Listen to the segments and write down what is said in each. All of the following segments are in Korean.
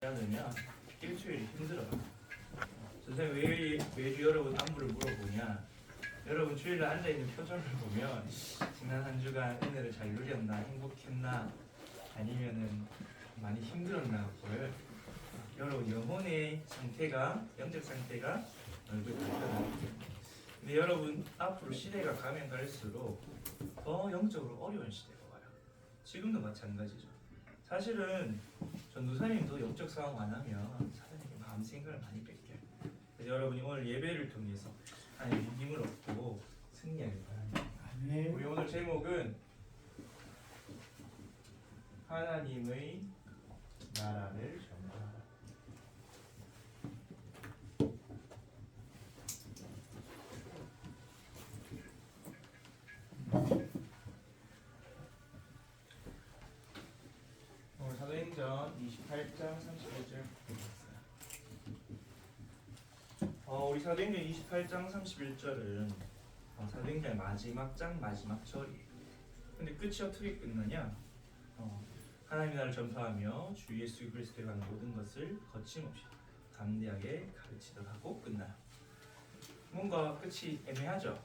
하느냐 일주일이 힘들어. 선생님 매주 여러분 안부를 물어보냐. 여러분 주일날 앉아있는 표정을 보면 지난 한 주간 은혜를 잘 누렸나, 행복했나, 아니면은 많이 힘들었나 보여요. 여러분 영혼의 상태가, 영적 상태가 얼굴에 나타나요. 근데 여러분 앞으로 시대가 가면 갈수록 더 영적으로 어려운 시대가 와요. 지금도 마찬가지죠. 사실은 전도사님도 영적 싸움 안 하면 사장님이 마음 생각을 많이 뺏겨요. 그래서 여러분이 오늘 예배를 통해서 하나님의 힘을 얻고 승리하길 바랍니다. 아멘. 우리 오늘 제목은 하나님의 나라를 전파하라. 오늘 사도행전 28장 31절 보겠습니다. 우리 사도행전 28장 31절은 사도행전의 마지막 장 마지막 절이에요. 근데 끝이 어떻게 끝나냐? 하나님의 나라를 전파하며 주 예수 그리스도에 관한 모든 것을 거침없이 담대하게 가르치도록 하고 끝나요. 뭔가 끝이 애매하죠?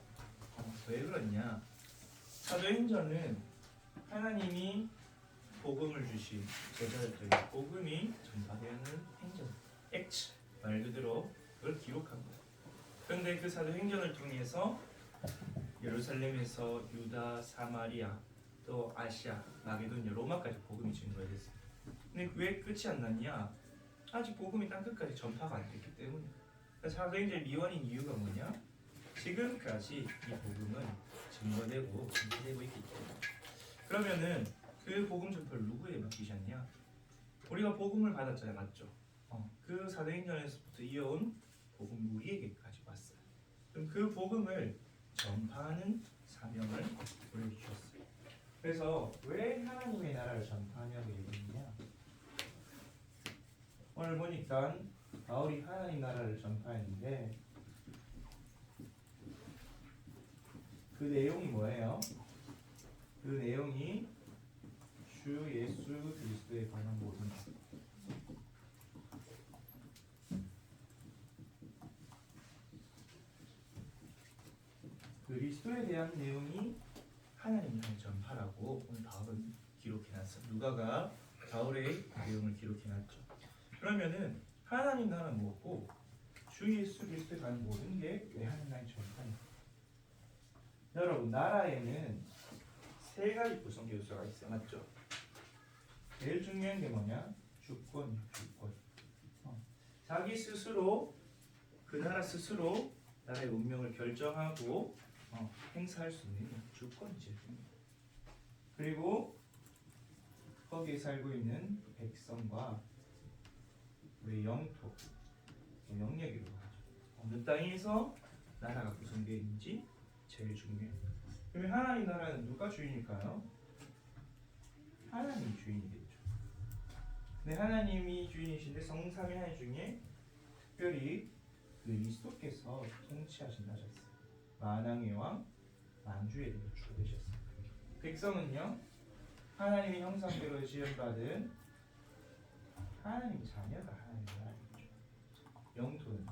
왜 그러냐? 사도행전은 하나님이 복음을 주신 제자들에게 복음이 전파되는 행전, 액트, 말 그대로 그걸 기록한 거예요. 그런데 그 사도행전을 통해서 예루살렘에서 유다, 사마리아, 또 아시아, 마게도니아, 로마까지 복음이 증거됐어요. 근데 왜 끝이 안 났냐? 아직 복음이 땅 끝까지 전파가 안 됐기 때문에. 그래서 사도행전이 미완인 이유가 뭐냐? 지금까지 이 복음은 증거되고 전파되고 있기 때문에. 그러면은 그 복음 전파를 누구에게 맡기셨냐? 우리가 복음을 받았잖아요, 맞죠? 그 사도행전에서부터 이어온 복음 우리에게까지 왔어요. 그럼 그 복음을 전파하는 사명을 우리에게 주셨어요. 그래서 왜 하나님의 나라를 전파하냐고 얘기했냐? 오늘 보니까 바울이 하나님 나라를 전파했는데 그 내용이 뭐예요? 그 내용이 주 예수 그리스도에 관한 모든 것. 그리스도에 대한 내용이 하나님 나라의 전파라고 오늘 바울은 기록해놨어요. 누가가 바울의 내용을 기록해놨죠. 그러면은 하나님 나라는 뭐고 주 예수 그리스도에 관한 모든 게 왜 하나님 나라의 전파냐? 여러분 나라에는 세 가지 구성 요소가 있어요, 맞죠? 제일 중요한 게 뭐냐? 주권이에요, 주권. 자기 스스로 그 나라 스스로 나라의 운명을 결정하고 행사할 수 있는 주권이 제일 중요해요. 그리고 거기에 살고 있는 백성과 우리 영토, 영역이라고 하죠. 어느 땅에서 나라가 구성되어 있는지 제일 중요해요. 그러면 하나님 나라는 누가 주인일까요? 하나님이 주인이겠죠. 근데 하나님이 주인이신데 성삼위 하나님 중에 특별히 그리스도께서 통치하신다 하셨어요. 만왕의 왕, 만주의 주가 되셨어요. 백성은요, 하나님의 형상대로 지음받은 하나님 자녀가 하나님의 나라이죠. 영토는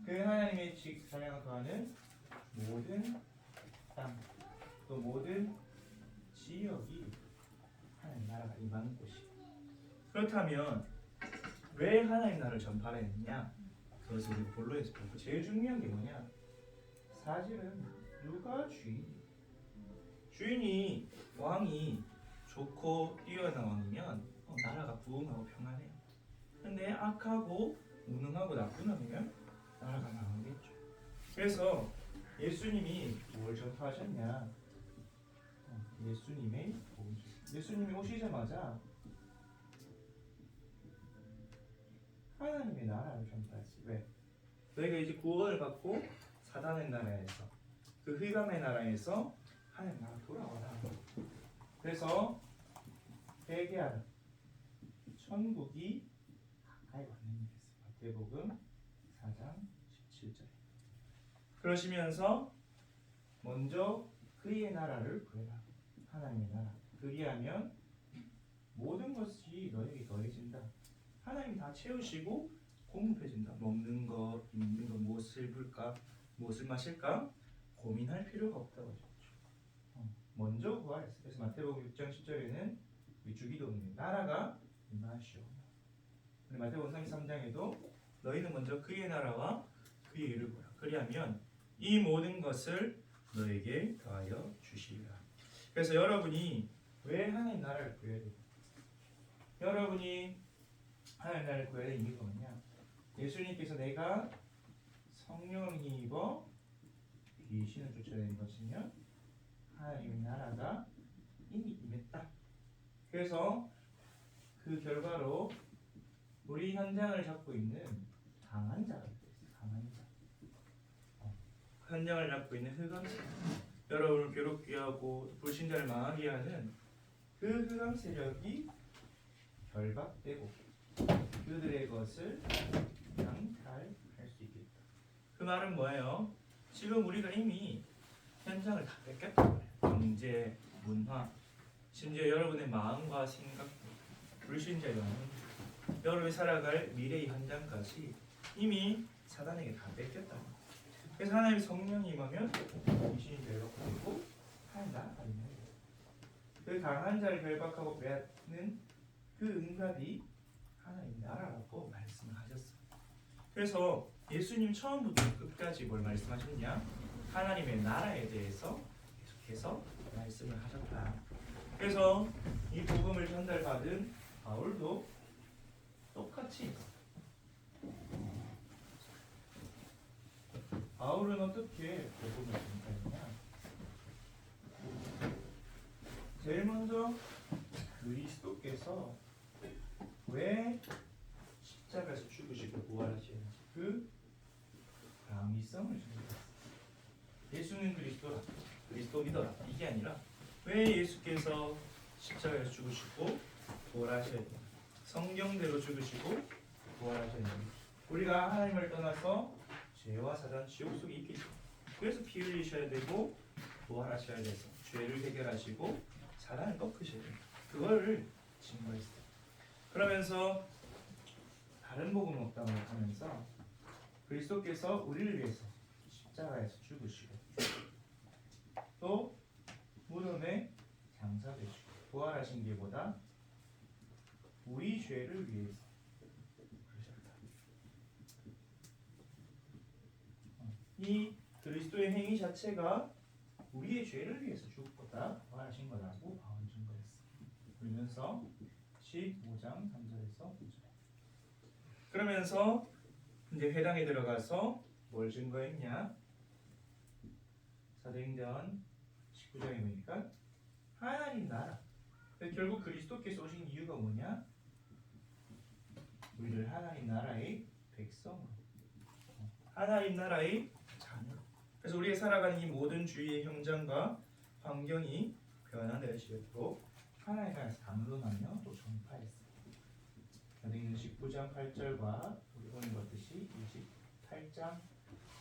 그 하나님의 자녀가 거하는 모든 땅, 또 모든 지역이 하나님 나라가 임하는 곳이에요. 그렇다면 왜 하나님 나라를 전파했느냐? 그것을 우리 본론에서 보고 제일 중요한 게 뭐냐? 사실은 누가 주인이? 주인이 왕이 좋고 뛰어난 왕이면 나라가 부흥하고 평안해요. 근데 악하고 무능하고 나쁜 왕이면 나라가 망하겠죠. 그래서 예수님이 뭘 전파하셨냐? 예수님이 오시자마자 하나님의 나라를 전파했어요. 왜? 너희가 이제 구원을 받고 사단의 나라에서 그 흑암의 나라에서 하나님 나라 돌아와라. 그래서 회개하라. 천국이 가까이 왔느니라. 마태복음 4장 17절. 그러시면서 먼저 그의 나라를 구해라. 하나님의 나라. 그리하면 모든 것이 너에게 더해진다. 하나님이 다 채우시고 공급해준다. 먹는 거, 입는 거, 무엇을 입을까, 무엇을 마실까 고민할 필요가 없다고 하죠. 먼저 구하랬어요. 그래서 마태복음 6장 10절에는 우리 주기도문에 나라가 임하시오. 마태복음 33장에도 너희는 먼저 그의 나라와 그의 의를 보라. 그리하면 이 모든 것을 너에게 더하여 주시리라. 그래서 여러분이 왜 하나님 나라를 구해야 돼요? 여러분이 하나님 나라를 구해야 될 이유가 뭐냐? 예수님께서 내가 성령을 입어 귀신을 쫓아내는 것이면 하나님의 나라가 이미 임했다. 그래서 그 결과로 우리 현장을 잡고 있는 강한 자가 있어요. 강한 자. 현장을 잡고 있는 흑암세. 여러분을 괴롭게 하고 불신자를 망하게 하는 그 흑암 세력이 결박되고 그들의 것을 강탈할 수 있겠다. 그 말은 뭐예요? 지금 우리가 이미 현장을 다 뺏겼단 말이에요. 경제, 문화, 심지어 여러분의 마음과 생각, 불신자의 마음, 여러분이 살아갈 미래의 현장까지 이미 사단에게 다 뺏겼단 말이에요. 그래서 하나님의 성령이 임하면 귀신이 결박되고 하나님 나라가 임해요. 그 강한 자를 결박하고 빼앗는 그 응답이 하나님 나라라고 말씀을 하셨어요. 그래서 예수님 처음부터 끝까지 뭘 말씀하셨냐? 하나님의 나라에 대해서 계속해서 말씀을 하셨다. 그래서 이 복음을 전달받은 바울도 똑같이 바울은 어떻게 복음을 전달했냐? 제일 먼저 그리스도께서 왜 십자가에서 죽으시고 부활하시는지 그 당위성을 전달했어요. 예수는 그리스도라, 그리스도 믿어라 이게 아니라 왜 예수께서 십자가에서 죽으시고 부활하셔야 되나? 성경대로 죽으시고 부활하셔야 되나? 우리가 하나님을 떠나서 죄와 사단, 지옥 속에 있기 때문에 그래서 피 흘리셔야 되고 부활하셔야 돼서 죄를 해결하시고 사단을 꺾으셔야 됩니다. 그거를 증거했어요. 그러면서 다른 복음 없다고 하면서 그리스도께서 우리를 위해서 십자가에서 죽으시고 또 무덤에 장사되시고 부활하신 게보다 우리 죄를 위해서 그러셨다. 이 그리스도의 행위 자체가 우리의 죄를 위해서 죽었다 부활하신 거라고 바울은 증거했어. 그러면서 15장 3절에서 5절. 그러면서 이제 회당에 들어가서 뭘 증거했냐? 사도행전 19장에 보니까 하나님 나라. 결국 그리스도께서 오신 이유가 뭐냐? 우리를 하나님 나라의 백성, 하나님 나라의 자녀. 그래서 우리가 살아가는 이 모든 주위의 현장과 환경이 변화되시도록 하나님 나라에서 담론하며 또 전파했어요. 사도행전 19장 8절과 우리 오늘 봤듯이 28장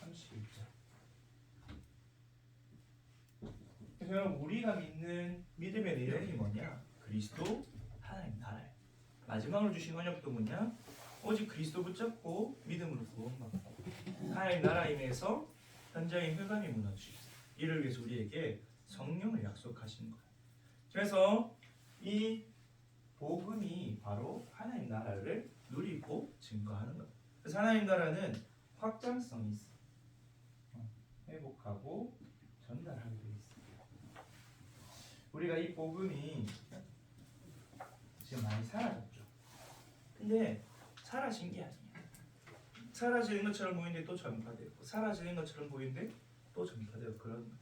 31절. 그래서 여러분 우리가 믿는 믿음의 내용이 뭐냐? 그리스도 하나님 나라예요. 마지막으로 주신 언약도 뭐냐? 오직 그리스도 붙잡고 믿음으로 구원받고 하나님 나라에 임해서 현장의 흑암이 무너지고 이를 위해서 우리에게 성령을 약속하신 거예요. 그래서 이 복음이 바로 하나님 나라를 누리고 증거하는 거예요. 그래서 하나님 나라는 확장성이 있어요. 회복하고 전달하게 되어 있습니다. 우리가 이 복음이 지금 많이 사라졌죠. 근데 사라진 게 아니에요. 사라지는 것처럼 보이는데 또 전파되고 사라지는 것처럼 보이는데 또 전파되고 그런 거예요.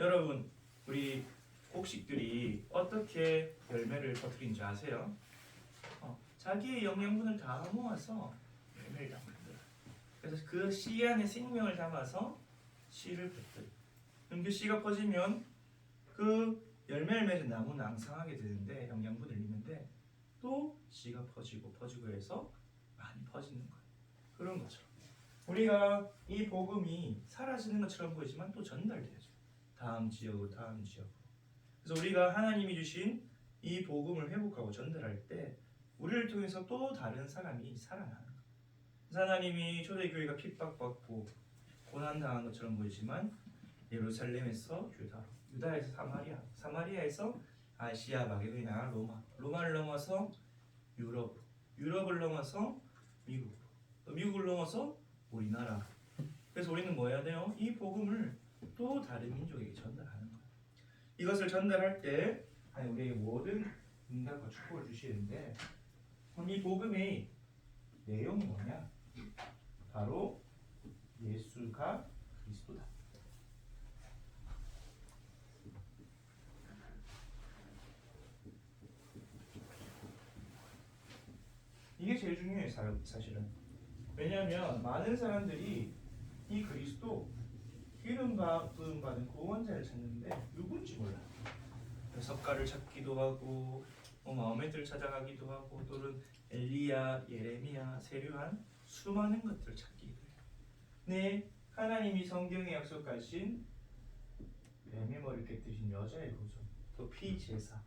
여러분 우리 곡식들이 어떻게 열매를 퍼뜨리는지 아세요? 자기의 영양분을 다 모아서 열매를 다 만들어요. 그래서 그 씨 안에 생명을 담아서 씨를 뱉어요. 그럼 그 씨가 퍼지면 그 열매를 맺은 나무는 앙상하게 되는데 영양분을 잃는데 또 씨가 퍼지고 해서 많이 퍼지는 거예요. 그런 것처럼 우리가 이 복음이 사라지는 것처럼 보이지만 또 전달돼야죠. 다음 지역으로. 그래서 우리가 하나님이 주신 이 복음을 회복하고 전달할 때 우리를 통해서 또 다른 사람이 살아나는 거예요. 하나님이 초대교회가 핍박받고 고난당한 것처럼 보이지만 예루살렘에서 유다로, 유다에서 사마리아, 사마리아에서 아시아, 마게도냐, 로마, 로마를 넘어서 유럽, 유럽을 넘어서 미국, 또 미국을 넘어서 우리나라. 그래서 우리는 뭐 해야 돼요? 이 복음을 또 다른 민족에게 전달하는 거예요. 이것을 전달할 때 우리에게 모든 응답과 축복을 주시는데, 그럼 이 복음의 내용이 뭐냐? 바로 예수가 그리스도다. 이게 제일 중요해요, 사실은. 왜냐하면 많은 사람들이 이 그리스도 기름 부음 받은 구원자를 찾는데 누군지 몰라요. 석가를 찾기도 하고 마호메트를 찾아가기도 하고 또는 엘리야, 예레미야, 세류한 수많은 것들을 찾기도 해요. 네, 하나님이 성경에 약속하신 뱀의 머리를 깨뜨린 여자의 보존, 또 피제사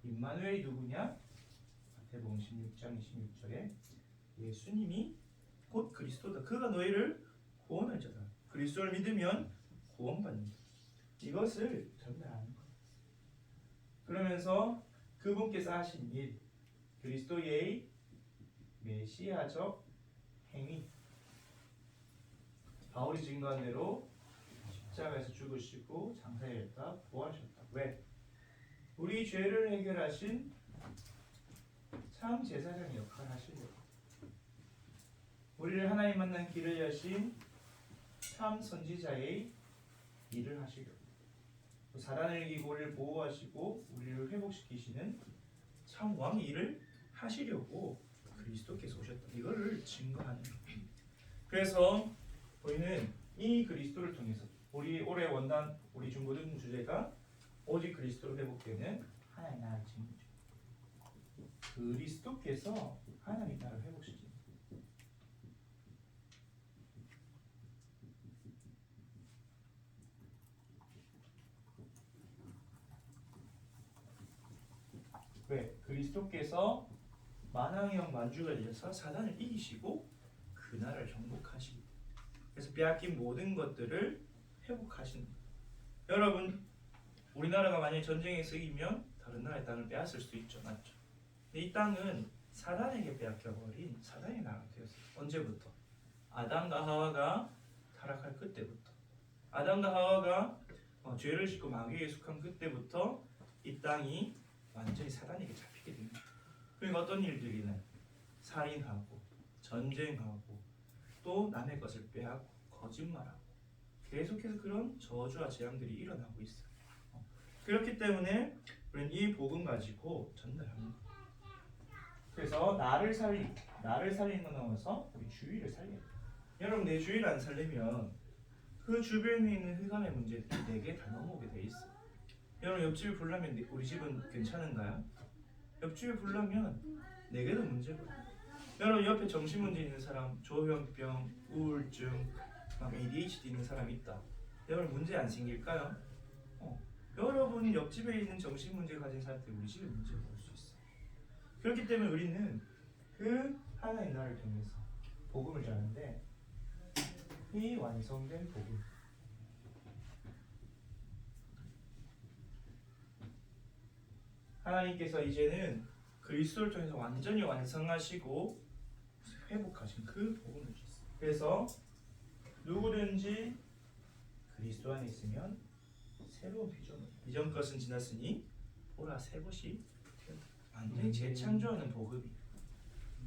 임마누엘이 누구냐? 마태복음 16장 26절에 예수님이 곧 그리스도다. 그가 너희를 구원할 자다. 그리스도를 믿으면 구원받는다. 이것을 전달하는 거예요. 그러면서 그분께서 하신 일, 그리스도의 메시아적 행위, 바울이 증거한 대로 십자가에서 죽으시고 장사했다, 부활하셨다. 왜? 우리 죄를 해결하신 참 제사장의 역할을 하시려고, 우리를 하나님 만난 길을 여신 참 선지자의 일을 하시려고, 사단을 이기고 우리를 보호하시고 우리를 회복시키시는 참 왕의 일을 하시려고 그리스도께서 오셨다. 이거를 증거하는 거예요. 그래서 우리는 이 그리스도를 통해서 우리 올해 원단, 우리 중고등 주제가 오직 그리스도로 회복되는 하나님 나라의 증거죠. 그리스도께서 하나님 나라를 회복시키는. 왜? 그리스도께서 만왕의 영 만주가 되셔서 사단을 이기시고 그 나라를 정복하시고, 그래서 빼앗긴 모든 것들을 회복하시는 거예요. 여러분, 우리나라가 만약에 전쟁에서 이기면 다른 나라의 땅을 빼앗을 수 있죠, 맞죠? 근데 이 땅은 사단에게 빼앗겨버린 사단의 나라가 되었어요. 언제부터? 아담과 하와가 타락할 그때부터, 아담과 하와가 죄를 짓고 마귀에 속한 그때부터 이 땅이 완전히 사단에게 잡히게 됩니다. 그러니까 어떤 일들이는 살인하고 전쟁하고 또 남의 것을 빼앗고 거짓말하고 계속해서 그런 저주와 재앙들이 일어나고 있어요. 그렇기 때문에 우리는 이 복음 가지고 전달합니다. 그래서 나를 살리는 거 넘어서 우리 주위를 살려야 돼요. 여러분, 내 주위를 안 살리면 그 주변에 있는 흑암의 문제들이 내게 다 넘어오게 돼 있어. 여러분, 옆집에 불나면 우리 집은 괜찮은가요? 옆집에 불나면 내게도 문제고. 여러분, 옆에 정신 문제 있는 사람, 조현병, 우울증, 막 ADHD 있는 사람이 있다. 여러분, 문제 안 생길까요? 여러분 옆집에 있는 정신 문제 가진 사람들 우리 집에 문제가 올 수 있어. 그렇기 때문에 우리는 그 하나님 나라를 통해서 복음을 전하는데, 이 완성된 복음, 하나님께서 이제는 그리스도를 통해서 완전히 완성하시고 회복하신 그 복음을 주셨어요. 그래서 누구든지 그리스도 안에 있으면 새로운 피조물, 이전 것은 지났으니 보라 새 것이 되었다. 완전히 재창조하는 복음이.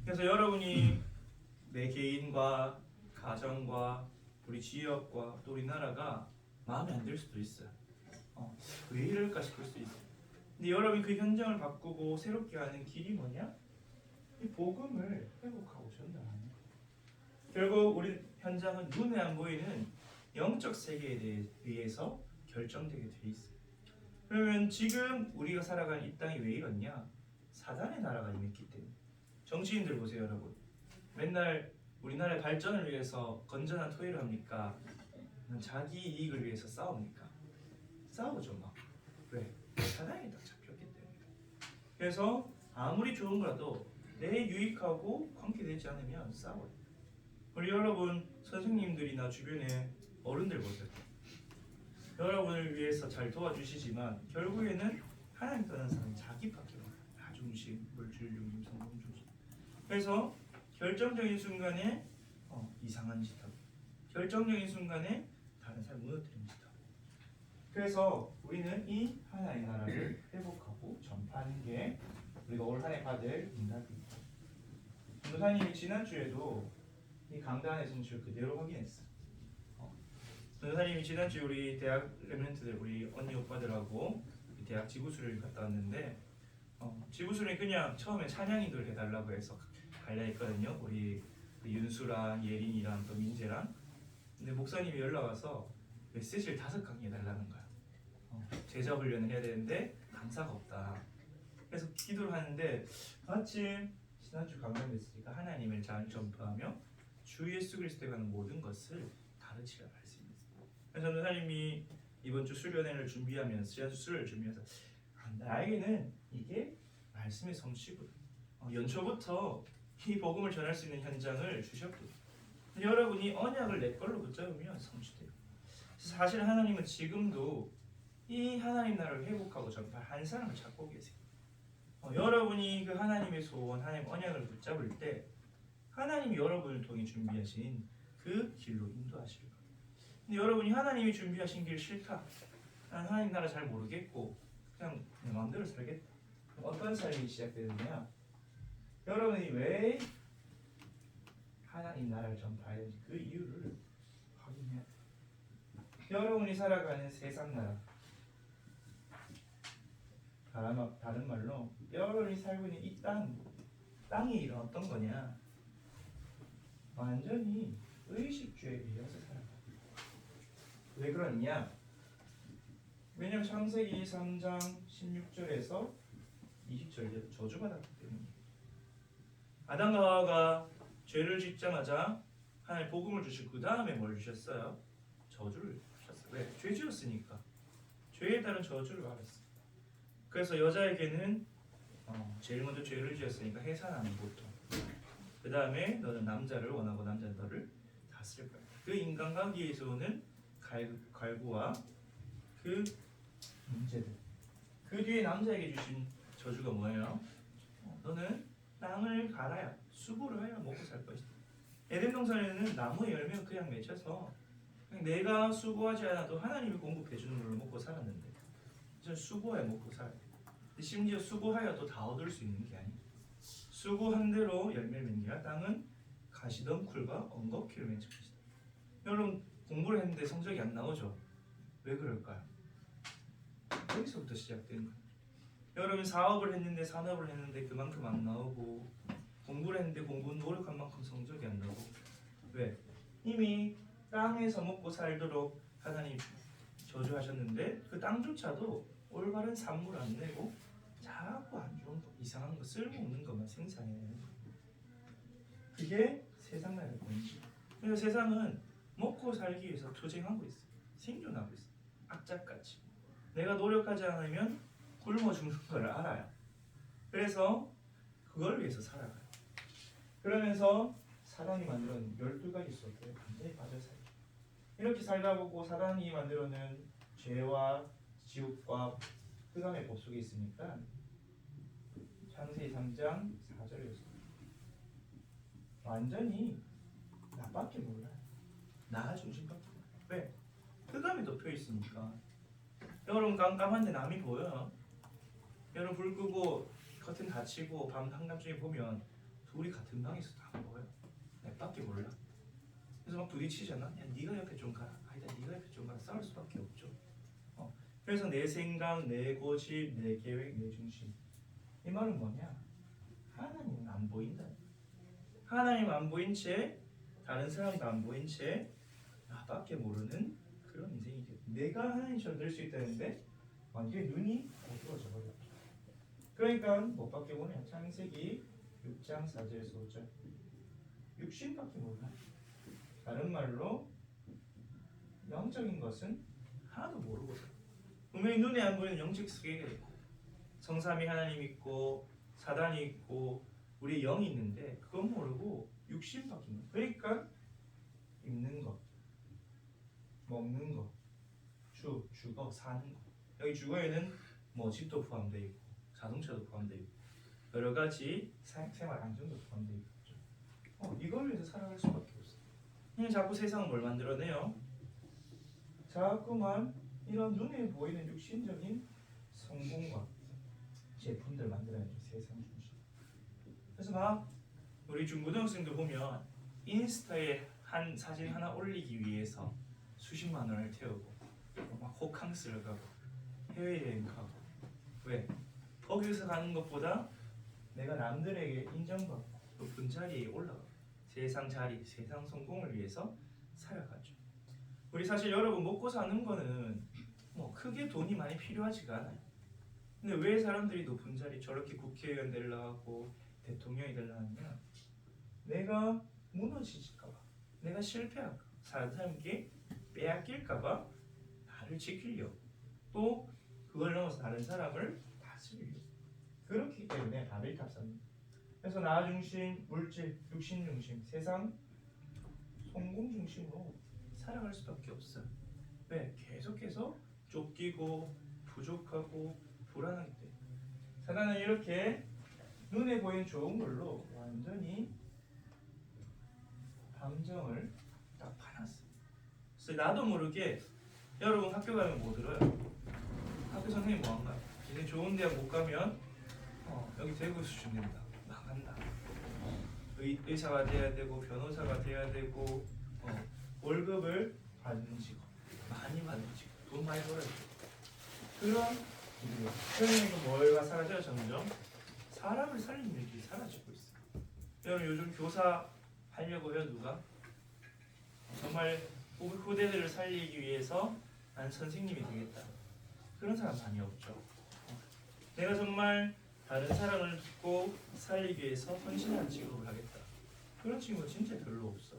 그래서 여러분이 내 개인과 가정과 우리 지역과 또 우리나라가 마음에 안 들 수도 있어요. 왜 이럴까 싶을 수 있어요. 근데 여러분이 그 현장을 바꾸고 새롭게 하는 길이 뭐냐? 이 복음을 회복하고 전달하는 거예요. 결국 우리 현장은 눈에 안 보이는 영적 세계에 의해서 결정되게 돼 있어요. 그러면 지금 우리가 살아가는 이 땅이 왜 이렇냐? 사단의 나라가 임했기 때문에. 정치인들 보세요, 여러분. 맨날 우리나라의 발전을 위해서 건전한 토의를 합니까? 자기 이익을 위해서 싸웁니까? 싸우죠, 막. 왜? 사단이 딱 잡혔기 때문에. 그래서 아무리 좋은 거라도 내 유익하고 관계되지 않으면 싸워요. 우리 여러분 선생님들이나 주변에 어른들 보세요. 여러분을 위해서 잘 도와주시지만 결국에는 하나님 떠난 사람이 자기밖에 몰라요. 자존심, 물질중심, 성공중심. 그래서 결정적인 순간에 이상한 짓 하고, 결정적인 순간에 다른 사람 무너뜨리는 짓 하고. 그래서 우리는 이 하나의 나라를 회복하고 전파하는 게 우리가 올 한 해 받을 응답입니다. 전도사님이 지난주에도 이 강단에서는 저 그대로 확인했어. 전도사님이 지난주 우리 대학 랩런트들, 우리 언니 오빠들하고 대학 지구수를 갔다 왔는데 지구수는 그냥 처음에 찬양인도를 해달라고 해서 갈려 했거든요. 우리 윤수랑 예린이랑 또 민재랑. 근데 목사님이 연락 와서 메시지를 5강의 해달라는 거야. 제자 훈련을 해야 되는데 강사가 없다. 그래서 기도를 하는데 마침 지난주 강단 메시지가 하나님을 잘 전파하며 주 예수 그리스도에 관한 모든 것을 가르치라 말씀이었어요. 그래서 전도사님이 이번 주 수련회를 준비하면서 지난주 수련을 준비해서 나에게는 이게 말씀의 성취거든. 연초부터 이 복음을 전할 수 있는 현장을 주셨거든. 여러분이 언약을 내 걸로 붙잡으면 성취돼요. 사실 하나님은 지금도 이 하나님 나라를 회복하고 전파할 한 사람을 찾고 계세요. 여러분이 그 하나님의 소원, 하나님 언약을 붙잡을 때 하나님이 여러분을 통해 준비하신 그 길로 인도하실 거예요. 근데 여러분이 하나님이 준비하신 길 싫다. 난 하나님 나라 잘 모르겠고 그냥 내 마음대로 살겠다. 그럼 어떤 삶이 시작되느냐? 여러분이 왜 하나님 나라를 전파하는지 그 이유를 확인해야 돼요. 여러분이 살아가는 세상 나라, 다른 말로 여러분이 살고 있는 이 땅이 이런 어떤 거냐? 완전히 의식주에 비해서 살아가요. 왜 그러냐? 왜냐면 창세기 3장 16절에서 20절에 저주받았기 때문이에요. 아담과 하와가 죄를 짓자마자 하나님 복음을 주시고 그 다음에 뭘 주셨어요? 저주를 주셨어요. 왜? 죄 지었으니까. 죄에 따른 저주를 받았어요. 그래서 여자에게는 제일 먼저 죄를 지었으니까 해산하는 고통. 그 다음에 너는 남자를 원하고 남자는 너를 다스릴 거야. 그 인간관계에서 오는 갈구와 그 문제들. 그 뒤에 남자에게 주신 저주가 뭐예요? 너는 땅을 갈아야 수고를 하여 먹고 살 것이다. 에덴 동산에는 나무 열매를 그냥 맺혀서 그냥 내가 수고하지 않아도 하나님이 공급해 주는 걸로 먹고 살았는데 이제 수고해 먹고 살아야 돼. 심지어 수고하여도 다 얻을 수 있는 게 아니야. 수고한 대로 열매를 맺는 게 아니라 땅은 가시덤굴과 엉겅퀴를 맺은 것이다. 여러분 공부를 했는데 성적이 안 나오죠? 왜 그럴까요? 여기서부터 시작되는 거예요. 여러분 사업을 했는데 산업을 했는데 그만큼 안 나오고 공부를 했는데 공부 노력한 만큼 성적이 안 나오고 왜? 이미 땅에서 먹고 살도록 하나님 저주하셨는데 그 땅조차도 올바른 산물 안 내고 자꾸 안 좋은 거, 이상한 거, 쓸모없는 것만 생산해내는 거예요. 그게 세상 나라의 본질. 그래서 세상은 먹고 살기 위해서 투쟁하고 있어요. 생존하고 있어요. 악착같이. 내가 노력하지 않으면 굶어 죽는 걸 알아요. 그래서 그걸 위해서 살아가요. 그러면서 사단이 만들어낸 12가지 속에 완전히 빠져 살죠. 이렇게 살다 보고 사단이 만들어낸 죄와 지옥과 흑암의 법 속에 있으니까 창세기 3장 4절에서 완전히 나밖에 몰라요. 나 중심밖에 몰라요. 왜? 흑암이 덮여 있으니까. 여러분 깜깜한데 남이 보여요. 여러분 불 끄고 커튼 닫히고 밤 한밤중에 보면 둘이 같은 방에서도 안 보여요. 내밖에 몰라. 그래서 막 부딪히잖아. 야 네가 옆에 좀 가라. 아니다 네가 옆에 좀 가라. 싸울 수밖에 없죠. 그래서 내 생각, 내 고집, 내 계획, 내 중심. 이 말은 뭐냐? 하나님은 안 보인다. 하나님 안 보인 채 다른 사람도 안 보인 채 나밖에 모르는 그런 인생이죠. 내가 하나님처럼 될 수 있다는데 완전히 눈이 어두워져 버렸죠. 그러니까 뭐밖에 보냐? 창세기 6장 4절에서 5절. 육신밖에 몰라. 다른 말로 영적인 것은 하나도 모르고 분명히 눈에 안 보이는 영적 세계가 있고 성삼위 하나님 있고 사단이 있고 우리 영이 있는데 그건 모르고 육신 바뀐 거. 그러니까 입는 거, 먹는 거, 주거, 사는 거. 여기 주거에는 뭐 집도 포함되어 있고 자동차도 포함되어 있고 여러 가지 생활 안정도 포함되어 있죠. 이걸 위해서 살아갈 수밖에 없어. 자꾸 세상은 뭘 만들어내요? 자꾸만 이런 눈에 보이는 육신적인 성공과 제품들 만들어내죠. 세상 중심. 그래서 막 우리 중고등학생들 보면 인스타에 한 사진 하나 올리기 위해서 수십만 원을 태우고 막 호캉스를 가고 해외여행 가고. 왜? 거기서 가는 것보다 내가 남들에게 인정받고 높은 자리에 올라가 세상 자리, 세상 성공을 위해서 살아가죠. 우리 사실 여러분 먹고 사는 거는 뭐 크게 돈이 많이 필요하지가 않아요. 근데 왜 사람들이 높은 자리 저렇게 국회의원 되려고 대통령이 되려면 내가 무너지질까봐, 내가 실패할까, 사람에게 빼앗길까봐 나를 지키려고, 또 그걸 넘어서 다른 사람을 다스리려고. 그렇기 때문에 바벨탑사입니다. 그래서 나 중심, 물질, 육신 중심, 세상 성공 중심으로 살아갈 수밖에 없어요. 왜? 계속해서 쫓기고 부족하고 불안하기 때문에. 사단은 이렇게 눈에 보이는 좋은 걸로 완전히 감정을 딱 파놨어요. 그래서 나도 모르게 여러분 학교 가면 뭐 들어요? 학교 선생님 뭐 한가요? 이제 좋은 대학 못 가면 여기 대구 수준 된다, 나간다. 의사가 돼야 되고 변호사가 돼야 되고 월급을 받는 직업, 많이 받는 직업, 돈 많이 벌어야 돼. 그런 일이에요. 그러면 뭐가 사라져요? 점점 사람을 살리는 일이 사라지고 있어요. 여러분 요즘 교사 하려고 해요. 누가? 정말 후대들을 살리기 위해서 난 선생님이 되겠다. 그런 사람 많이 없죠. 내가 정말 다른 사람을 돕고 살리기 위해서 헌신하는 직업을 하겠다. 그런 친구가 진짜 별로 없어.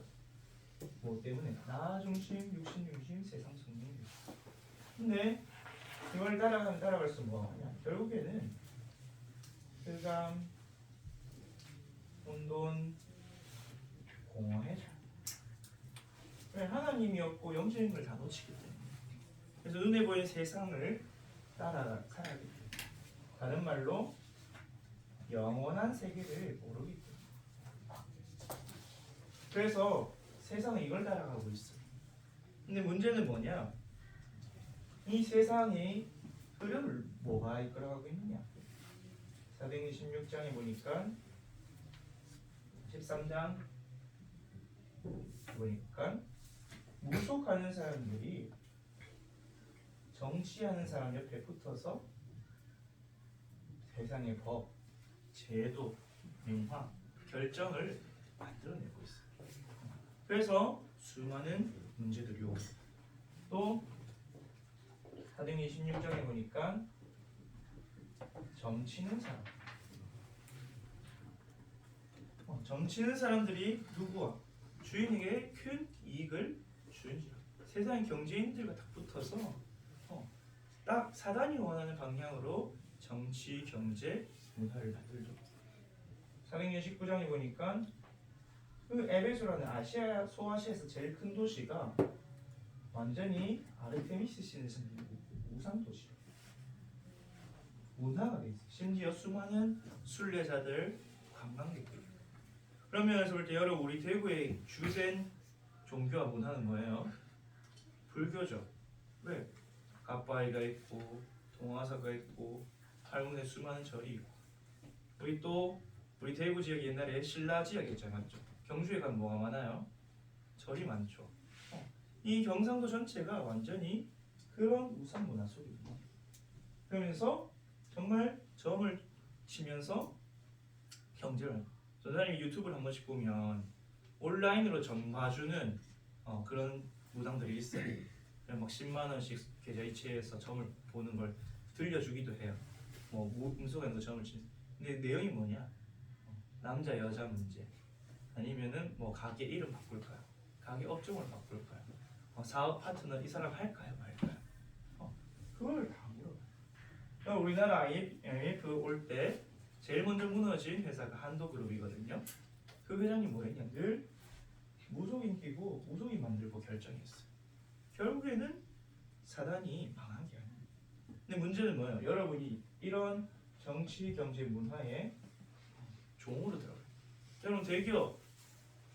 뭐 때문에? 나 중심, 육신 중심, 세상 성공. 근데 이걸 따라가면 따라갈수록 뭐하냐? 결국에는 흑암, 혼돈, 공허해져. 왜? 하나님이 없고 영적인 걸 다 놓치기 때문에. 그래서 눈에 보이는 세상을 따라 살아가기 때문에. 다른 말로 영원한 세계를 모르기 때문에. 그래서 세상은 이걸 따라가고 있어. 근데 문제는 뭐냐? 이 세상의 흐름을 뭐가 이끌어가고 있느냐? 426장에 보니까 13장 보니까 무속하는 사람들이 정치하는 사람 옆에 붙어서 세상의 법, 제도, 명화, 결정을 만들어내고 있어요. 그래서 수많은 문제들이 오고, 또 426장에 보니까 점치는 사람, 점치는 사람들이 누구와? 주인에게 큰 이익을 주는지라. 세상의 경제인들과 다 붙어서 딱 사단이 원하는 방향으로 정치, 경제, 문화를 만들죠. 419장에 보니까 그 에베소라는 아시아, 소아시아에서 제일 큰 도시가 완전히 아르테미스 신을 섬기는 우상 도시예요. 문화가 돼 있어요. 심지어 수많은 순례자들, 관광객들. 그런 면에서 볼 때 여러분, 우리 대구의 주된 종교와 문화는 뭐예요? 불교죠. 왜? 갓바위가 있고 동화사가 있고 팔문에 수많은 절이 있고, 우리 대구 지역이 옛날에 신라 지역이었죠, 맞죠? 경주에 가면 뭐가 많아요? 절이 많죠. 이 경상도 전체가 완전히 그런 우상 문화 속입니다. 그러면서 정말 점을 치면서 경제를 하고, 선생님이 유튜브를 한 번씩 보면 온라인으로 점 봐주는 그런 무당들이 있어요. 막 10만 원씩 계좌 이체해서 점을 보는 걸 들려주기도 해요. 뭐 음소거에서 점을 치는. 근데 내용이 뭐냐? 남자 여자 문제, 아니면은 뭐 가게 이름 바꿀까요? 가게 업종을 바꿀까요? 사업 파트너 이 사람 할까요 말까요? 그걸 다 물어봐요. 우리나라 IMF 올 때 제일 먼저 무너진 회사가 한도그룹이거든요. 그 회장이 뭐했냐? 늘 무속인 끼고 무속인 만들고 결정했어요. 결국에는 사단이 망한 게 아니에요. 근데 문제는 뭐예요? 여러분이 이런 정치, 경제, 문화에 종으로 들어가요. 여러분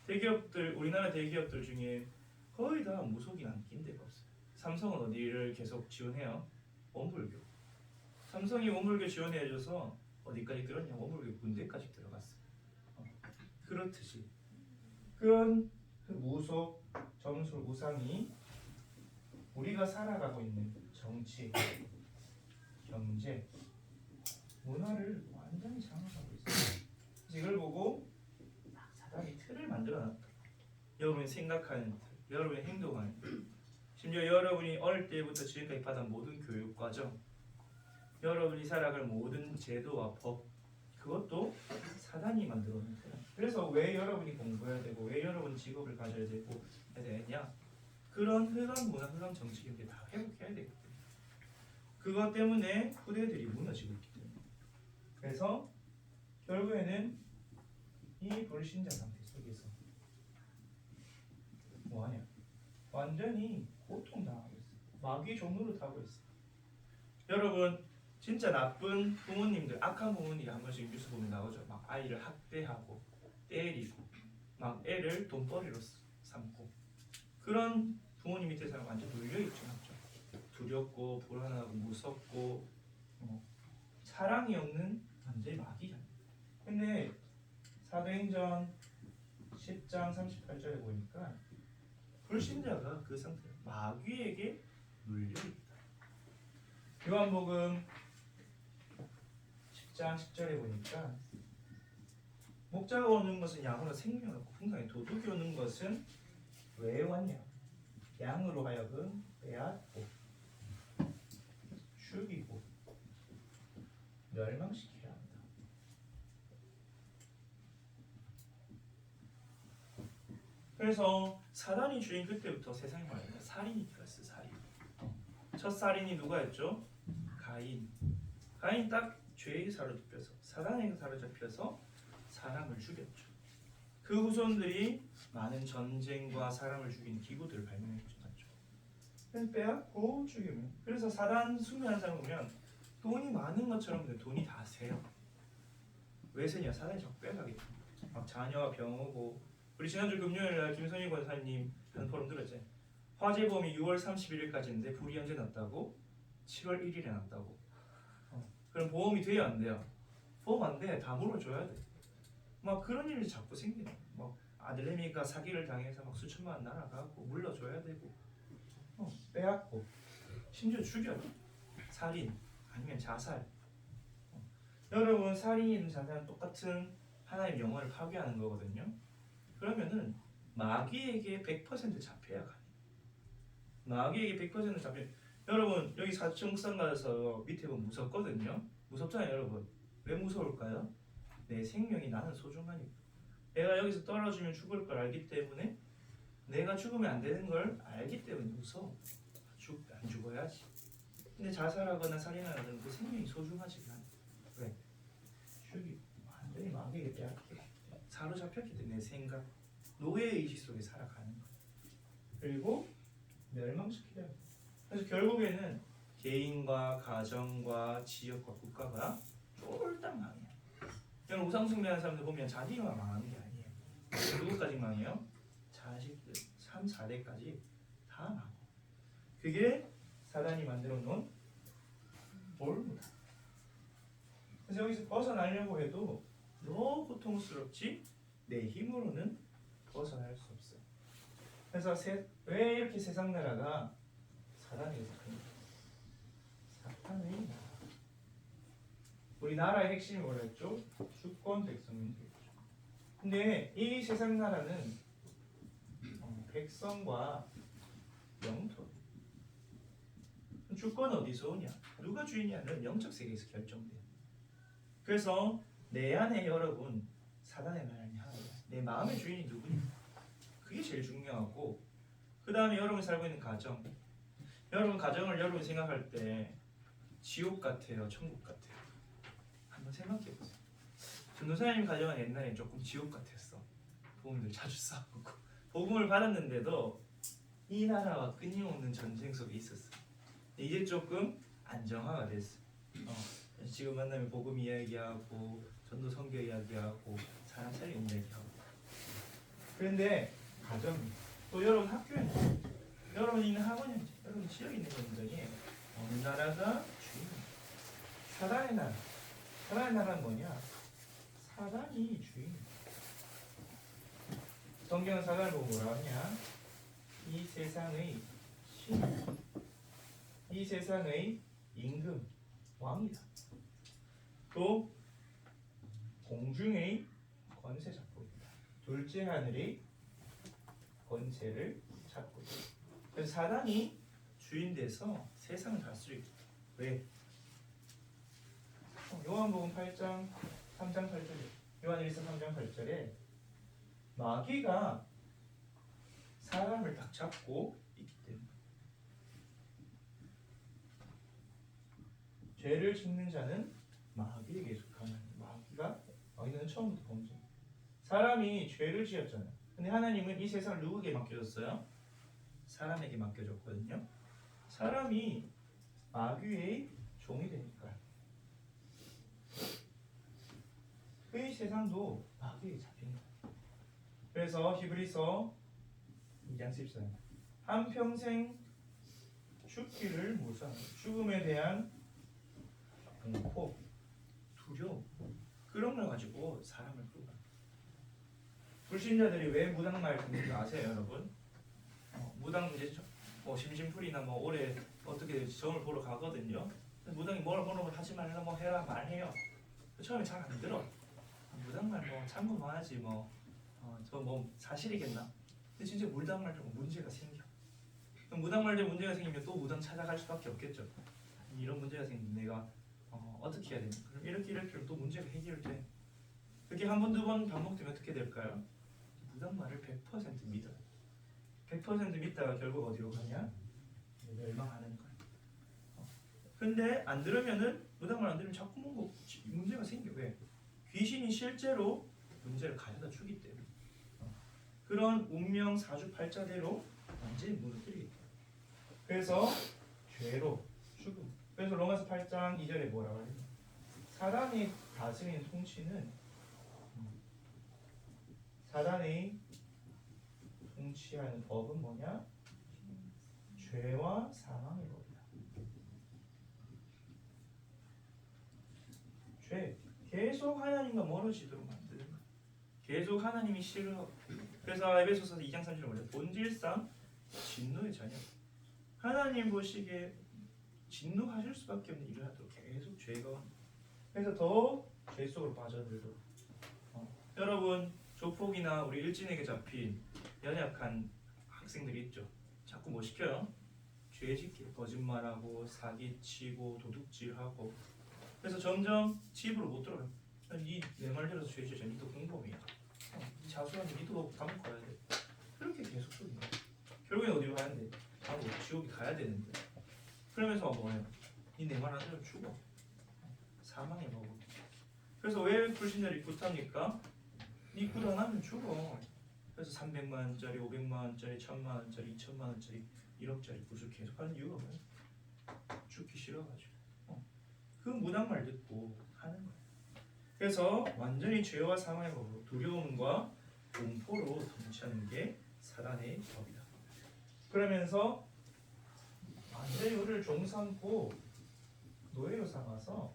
대기업들 우리나라 대기업들 중에 거의 다 무속인 안 낀 데가 없어요. 삼성은 어디를 계속 지원해요? 원불교. 삼성이 원불교 지원해줘서 어디까지 끌었냐? 원불교 군대까지 들어갔어요. 그렇듯이 그런 그 무속, 점술, 우상이 우리가 살아가고 있는 정치, 경제, 문화를 완전히 장악하고 있어요. 이걸 보고 사단이 틀을 만들어놨다. 여러분이 생각하는 틀, 여러분이 행동하는 틀, 심지어 여러분이 어릴 때부터 지금까지 받은 모든 교육 과정, 여러분이 살아갈 모든 제도와 법, 그것도 사단이 만들어놓은 틀. 그래서 왜 여러분이 공부해야 되고 왜 여러분 직업을 가져야 되고 해야 되냐? 그런 흑암 문화, 흑암 정치 경제 다 회복해야 되기 때문에 그것 때문에 후대들이 무너지고 있기 때문에 그래서 결국에는 이 불신자 상태 속에서 뭐하냐? 완전히 고통당하고 있어요. 마귀 종로를 타고 있어요. 여러분 진짜 나쁜 부모님들, 악한 부모님이 한 번씩 뉴스 보면 나오죠. 막 아이를 학대하고 때리고 막 애를 돈벌이로 삼고 그런 부모님 밑에 사람 완전 눌려있죠. 두렵고 불안하고 무섭고 사랑이 없는 완전히 마귀잖아요. 근데 사도행전 10장 38절에 보니까 불신자가 그 상태 마귀에게 눌려있다. 요한복음 10장 10절에 보니까 목자가 오는 것은 양으로 생명을 얻고 풍성히 도둑이 오는 것은 왜 왔냐? 양으로 하여금 빼앗고 죽이고 멸망시켜야 한다. 그래서 사단이 주인 그때부터 세상에 말하면 살인이 들었어요. 살인. 첫 살인이 누가였죠? 가인. 가인 딱 죄의 사로잡혀서 사단에게 사로잡혀서 사람을 죽였죠. 그 후손들이 많은 전쟁과 사람을 죽이는 기구들을 발명했죠. 그래서 빼앗고 죽이면 그래서 사단 수명한 사람 보면 돈이 많은 것처럼 근데 돈이 다 세요. 왜 세냐? 사단이 자꾸 빼가겠죠. 막 자녀가 병 오고 우리 지난주 금요일날 김선희 권사님 하는 포럼 들었지? 화재보험이 6월 31일까지인데 불이 언제 났다고? 7월 1일에 났다고. 그럼 보험이 돼야 안 돼요? 보험 안 돼. 다 물어줘야 돼. 막 그런 일이 자꾸 생기네. 막 아들내미가 사기를 당해서 막 수천만 원 날아가고 물러줘야 되고 빼앗고 심지어 죽여요. 살인 아니면 자살. 여러분 살인이든 자살은 똑같은 하나님의 영혼을 파괴하는 거거든요. 그러면은 마귀에게 100% 잡혀야 가요. 마귀에게 100% 잡혀. 여러분 여기 사층san 가서 밑에 보면 무섭거든요. 무섭잖아요 여러분. 왜 무서울까요? 내 생명이 나는 소중하니까. 내가 여기서 떨어지면 죽을 걸 알기 때문에 내가 죽으면 안 되는 걸 알기 때문에 무서워. 안 죽어야지. 근데 자살하거나 살인하거나 그 생명이 소중하지가 않아. 왜? 죽이 완전히 마귀에게 빼앗겨. 사로잡혔기 때문에 내 생각, 노예의 의식 속에 살아가는 거야. 그리고 멸망시켜야 돼. 그래서 결국에는 개인과 가정과 지역과 국가가 쫄딱 망해요. 여러분 우상숭배하는 사람들 보면 자기만 망하는 게 아니에요. 누구까지 망해요? 자식들 3, 4대까지 다 망해. 그게 사단이 만들어 놓은 올무다. 그래서 여기서 벗어나려고 해도 너무 고통스럽지 내 힘으로는 벗어날 수 없어요. 그래서 왜 이렇게 세상 나라가 사단에서 큽니까? 사탄의 나라. 우리 나라의 핵심이 뭐랬죠? 주권 백성민주였죠. 근데 이 세상 나라는 백성과 영토. 주권은 어디서 오냐? 누가 주인이냐는 영적 세계에서 결정돼요. 그래서 내 안에 여러분 사단의 나라를 향하여 내 마음의 주인이 누구냐? 그게 제일 중요하고 그 다음에 여러분이 살고 있는 가정. 여러분 가정을 여러분이 생각할 때 지옥 같아요? 천국 같아요? 한번 생각해 보세요. 전도사님 가정은 옛날에 조금 지옥 같았어. 부모님들 자주 싸우고 복음을 받았는데도 이 나라와 끊임없는 전쟁 속에 있었어. 이제 조금 안정화가 됐어. 지금 만나면 복음 이야기하고 전도 선교 이야기하고 사람 살리는 이야기하고. 그런데 가정 또 여러분 학교에 여러분이 있는 학원에 여러분 지역에 있는 분들이 어느 나라가 주인이야. 사단의 나라. 사단의 나라는 뭐냐? 사단이 주인이야. 성경은 사단을 보고 뭐라 하냐? 이 세상의 신, 이 세상의 임금, 왕이다. 또 공중의 권세 잡고 있다. 둘째 하늘의 권세를 잡고 있다. 그래서 사단이 주인 돼서 세상을 다스리고. 왜? 요한복음 8장 3장 8절에 요한일서 3장 8절에 마귀가 사람을 딱 잡고 있기 때문에 죄를 짓는 자는 마귀에게 속하는 마귀는 처음부터 범죄. 사람이 죄를 지었잖아. 근데 하나님은 이 세상을 누구에게 맡겨줬어요? 사람에게 맡겨줬거든요. 사람이 마귀의 종이 되니까 이 세상도 마귀에 잡힌 거야. 그래서 히브리서 2장 14절 한평생 죽기를 무서워 죽음에 대한 공포, 두려움 그런 걸 가지고 사람을 끌어가. 불신자들이 왜 무당말 듣는지 아세요, 여러분? 무당 이제 심심풀이나 올해 어떻게 점을 보러 가거든요. 무당이 뭘 하지 말라 해라 말해요. 처음에 잘 안 들어. 무당말 참고만 하지 저 사실이겠나? 근데 진짜 무당말 좀 문제가 생겨. 그럼 무당말에 문제가 생기면 또 무당 찾아갈 수밖에 없겠죠. 이런 문제가 생기면 내가 어떻게 해야 되나? 그럼 이렇게 또 문제가 해결돼. 그렇게 한 번, 두 번 반복되면 어떻게 될까요? 무당말을 100% 믿어요. 100% 믿다가 결국 어디로 가냐? 멸망하는 거야. 근데 안 들으면은 무당말 안 들으면 자꾸 뭔가 문제가 생겨. 왜? 귀신이 실제로 문제를 가져다 주기 때문에. 그런 운명 사주팔자대로 완전히 무너뜨리기 때문에. 그래서 죄로 죽음. 그래서 로마서 8장 2절에 뭐라고 해요? 사단이 다스리는 통치는 사단의 통치하는 법은 뭐냐? 죄와 사망의 법이다. 죄. 계속 하나님과 멀어지도록 만드는 거야. 계속 하나님이 싫어. 그래서 에베소서 2장 3절에 뭐냐? 본질상 진노의 자녀. 하나님 보시기에 진노하실 수밖에 없는 일을 하도록 계속 죄가. 그래서 더 죄 속으로 빠져들도록. 여러분 조폭이나 우리 일진에게 잡힌 연약한 학생들이 있죠. 자꾸 뭐 시켜요? 죄 짓기, 거짓말하고 사기치고 도둑질하고. 그래서 점점 집으로 못 들어가요. 내 말 들어서 죄 지어, 니도 공범이야. 자수하면 니도 감옥 가야 돼. 그렇게 계속 쏘는 거야. 결국엔 어디로 가야 돼? 지옥에 가야 되는데. 그러면서 뭐예요? 니 내 말 안 들으면 죽어. 사망에 먹어. 그래서 왜 불신자를 굿합니까? 니 굿 안 하면 죽어. 그래서 300만 원짜리, 500만 원짜리, 1000만 원짜리, 2000만 원짜리, 1억짜리 굿을 계속 하는 이유가 뭐예요? 죽기 싫어가지고. 그 무당말 듣고 하는 거예요. 그래서 완전히 죄와 사망의 법으로 두려움과 공포로 통치하는 게 사단의 법이다. 그러면서 완전히 우리를 종삼고 노예로 삼아서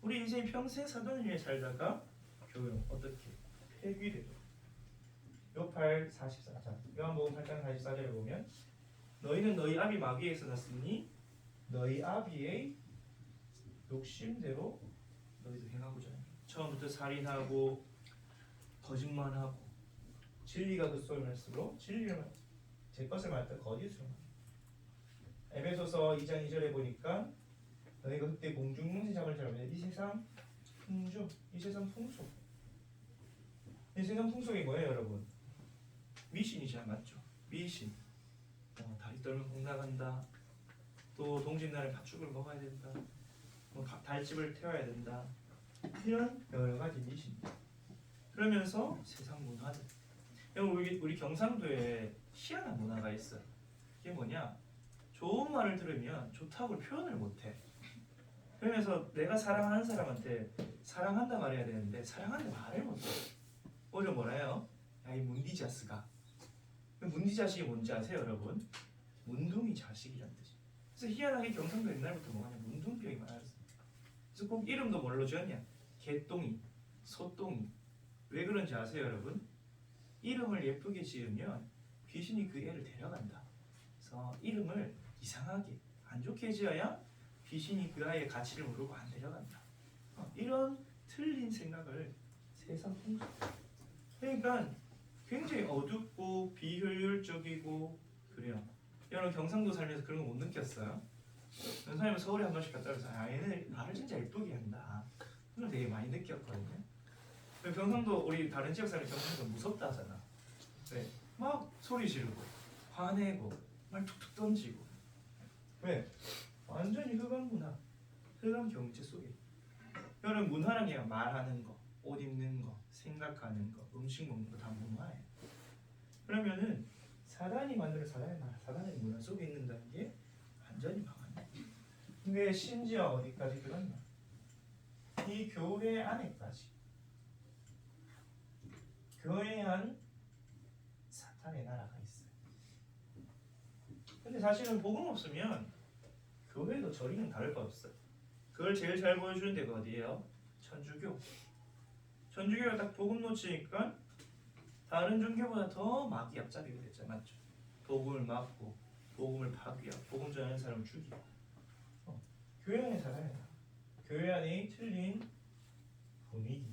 우리 인생 평생 사단을 위해 살다가 결국 어떻게 폐귀되죠. 요팔 44장 요한복음 8장 44절에 보면 너희는 너희 아비 마귀에서 났으니 너희 아비의 욕심대로 너희도 행하고자 해. 처음부터 살인하고 거짓말하고 진리가 그 속을 말수록 진리를 제 것을 말할 거짓을 말해. 에베소서 2장 2절에 보니까 너희가 그때 공중명세 잡을 줄 알면 이 세상 풍조, 이 세상 풍속. 이 세상 풍속이 뭐예요, 여러분? 미신이잖아, 맞죠? 미신. 다리 떨면 복 나간다. 또 동짓날에 팥죽을 먹어야 된다. 달집을 태워야 된다. 이런 여러 가지 미신들. 그러면서 세상 문화들. 우리 경상도에 희한한 문화가 있어. 이게 뭐냐? 좋은 말을 들으면 좋다고 표현을 못해. 그러면서 내가 사랑하는 사람한테 사랑한다 말해야 되는데 사랑한다 말을 못해. 오히려 뭐라 해요? 야, 이 문디자스가. 문디자식이 뭔지 아세요, 여러분? 문둥이 자식이란 뜻이에요. 그래서 희한하게 경상도 옛날부터 뭐하냐? 문둥병이 많았어. 그래서 꼭 이름도 뭘로 지었냐? 개똥이, 소똥이. 왜 그런지 아세요, 여러분? 이름을 예쁘게 지으면 귀신이 그 애를 데려간다. 그래서 이름을 이상하게 안 좋게 지어야 귀신이 그 아이의 가치를 모르고 안 데려간다. 이런 틀린 생각을 세상 풍습. 그러니까 굉장히 어둡고 비효율적이고 그래요. 여러분 경상도 살면서 그런 거 못 느꼈어요? 선생님은 서울에 한 번씩 갔다 와서 얘네 말을 진짜 예쁘게 한다. 그런 거 되게 많이 느꼈거든요. 경상도 우리 다른 지역 사람 경상도 무섭다 하잖아. 왜? 막 소리 지르고 화내고 말 툭툭 던지고. 왜? 완전히 흑암 문화, 흑암 경제 속에. 여러분 문화란 게 말하는 거, 옷 입는 거, 생각하는 거, 음식 먹는 거 다 문화예요. 그러면은 사단이 만드는 사단의 나라, 사단의 문화 속에 있는다는 게 완전히 망한다. 근데 심지어 어디까지 들었나? 이 교회 안에까지. 교회 안 사탄의 나라가 있어요. 근데 사실은 복음 없으면 교회도 저리는 다를 바 없어요. 그걸 제일 잘 보여주는 데가 어디예요? 천주교. 천주교가 딱 복음 놓치니까 다른 종교보다 더 막이 앞잡이가 됐죠, 맞죠? 복음을 막고, 복음을 파괴하고, 복음 전하는 사람을 죽이고. 교회 안에 살아야 돼. 교회 안에 틀린 분위기,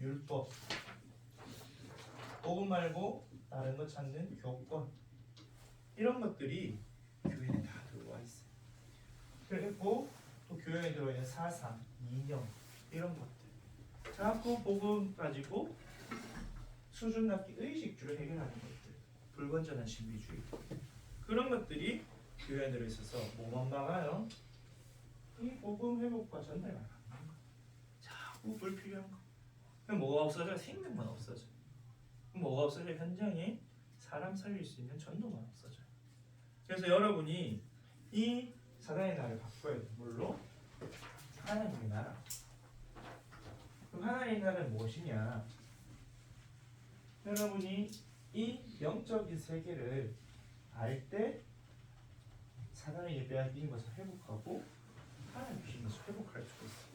율법, 복음 말고 다른 거 찾는 교권, 이런 것들이 교회에 다 들어와 있어요. 그리고 또 교회에 들어있는 사상, 이념, 이런 것들. 자꾸 복음 가지고 수준 낮게 의식주를 해결하는 것들, 불건전한 신비주의, 그런 것들이 교회 안에 들어있어서 뭐만 막아요? 이 복음 회복과 전달만 막는 거. 자꾸 불필요한 거. 그럼 뭐가 없어져? 생명만 없어져. 그럼 뭐가 없어져? 현장에 사람 살릴 수 있는 전도만 없어져요. 그래서 여러분이 이 사단의 나라를 바꿔야 돼. 뭘로? 하나님의 나라. 그럼 하나님의 나라는 무엇이냐? 여러분이 이 영적인 세계를 알 때 사단에게 빼앗긴 것을 회복하고 하나님 주신 것을 회복할 수가 있어요.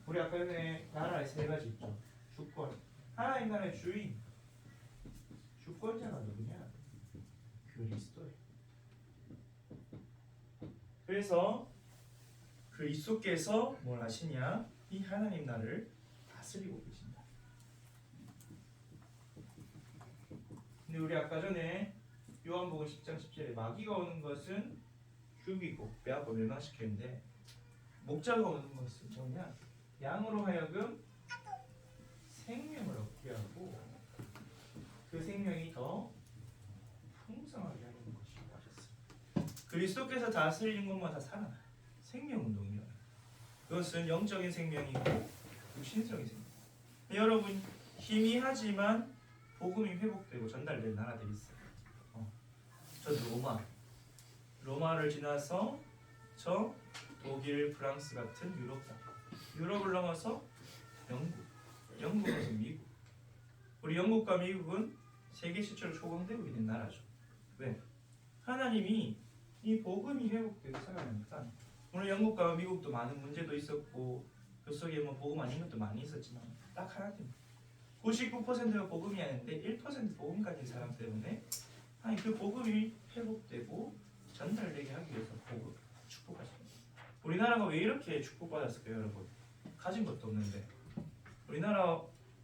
우리 아까 전에 나라의 세 가지 있죠. 주권. 하나님 나라의 주인. 주권자가 누구냐? 그리스도예요. 그래서 그리스도께서 뭘 하시냐? 이 하나님 나라를 다스리고 계신다. 근데 우리 아까 전에 요한복음 10장 10절에 마귀가 오는 것은 죽이고 빼앗고 멸망시키는데 목자가 오는 것은 뭐냐? 양으로 하여금 생명을 얻게 하고 그 생명이 더 풍성하게 하는 것이라고 하셨습니다. 그리스도께서 다스리는 것마다 살아나요. 생명운동이요. 그것은 영적인 생명이고 육신적인 생명. 여러분 희미하지만 복음이 회복되고 전달된 나라들이 있어요. 저 로마를 지나서 저 독일, 프랑스 같은 유럽을 넘어서 영국에서 미국. 우리 영국과 미국은 세계 시초로 초강대국이 된 나라죠. 왜? 하나님이 이 복음이 회복되고 살아나니까. 오늘 영국과 미국도 많은 문제도 있었고 그 속에 뭐 복음 아닌 것도 많이 있었지만 딱 하나 때문에 99%가 복음이 아닌데 1% 복음 가진 사람 때문에 아니 그 복음이 회복되고 전달되게 하기 위해서 복음 축복하십니다. 우리나라가 왜 이렇게 축복받았을까요, 여러분? 가진 것도 없는데. 우리나라